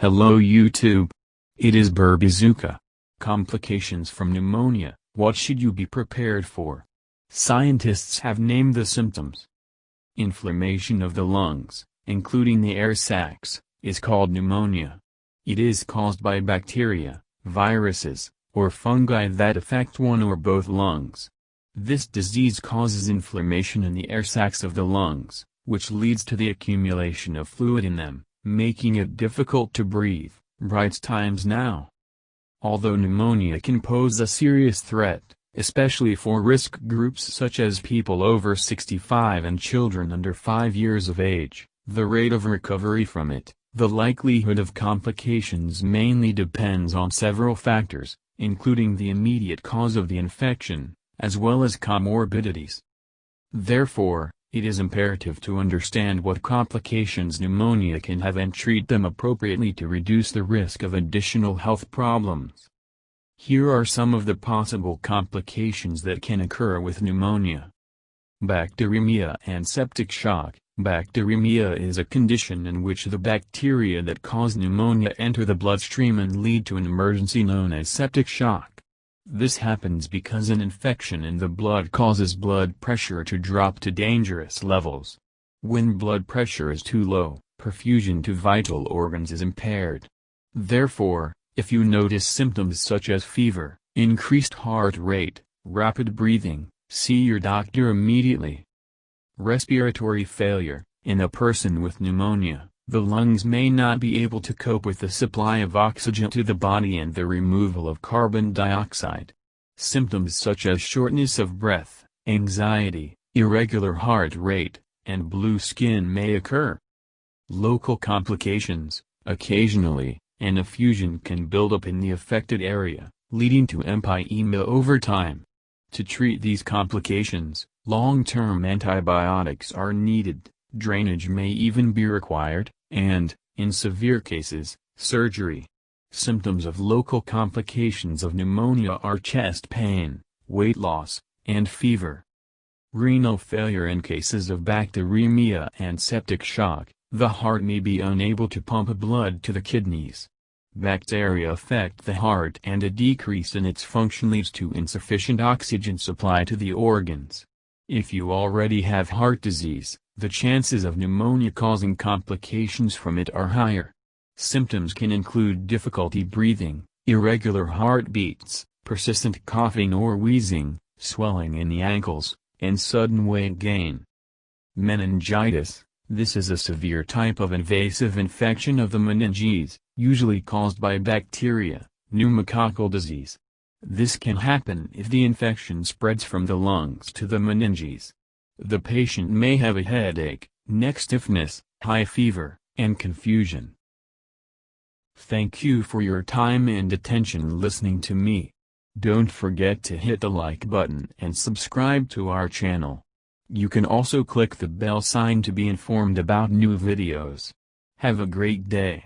Hello YouTube. It is Burbizuka. Complications from pneumonia, what should you be prepared for? Scientists have named the symptoms. Inflammation of the lungs, including the air sacs, is called pneumonia. It is caused by bacteria, viruses, or fungi that affect one or both lungs. This disease causes inflammation in the air sacs of the lungs, which leads to the accumulation of fluid in them, making it difficult to breathe, writes Times Now. Although pneumonia can pose a serious threat, especially for risk groups such as people over 65 and children under 5 years of age, the rate of recovery from it, the likelihood of complications mainly depends on several factors, including the immediate cause of the infection, as well as comorbidities. Therefore, it is imperative to understand what complications pneumonia can have and treat them appropriately to reduce the risk of additional health problems. Here are some of the possible complications that can occur with pneumonia. Bacteremia and septic shock. Bacteremia is a condition in which the bacteria that cause pneumonia enter the bloodstream and lead to an emergency known as septic shock. This happens because an infection in the blood causes blood pressure to drop to dangerous levels. When blood pressure is too low, perfusion to vital organs is impaired. Therefore, if you notice symptoms such as fever, increased heart rate, rapid breathing, see your doctor immediately. Respiratory failure. In a person with pneumonia, the lungs may not be able to cope with the supply of oxygen to the body and the removal of carbon dioxide. Symptoms such as shortness of breath, anxiety, irregular heart rate, and blue skin may occur. Local complications. Occasionally, an effusion can build up in the affected area, leading to empyema over time. To treat these complications, long-term antibiotics are needed, drainage may even be required, and, in severe cases, surgery. Symptoms of local complications of pneumonia are chest pain, weight loss, and fever. Renal failure. In cases of bacteremia and septic shock, the heart may be unable to pump blood to the kidneys. Bacteria affect the heart and a decrease in its function leads to insufficient oxygen supply to the organs. If you already have heart disease, the chances of pneumonia causing complications from it are higher. Symptoms can include difficulty breathing, irregular heartbeats, persistent coughing or wheezing, swelling in the ankles, and sudden weight gain. Meningitis. This is a severe type of invasive infection of the meninges, usually caused by bacteria, pneumococcal disease. This can happen if the infection spreads from the lungs to the meninges. The patient may have a headache, neck stiffness, high fever, and confusion. Thank you for your time and attention listening to me. Don't forget to hit the like button and subscribe to our channel. You can also click the bell sign to be informed about new videos. Have a great day.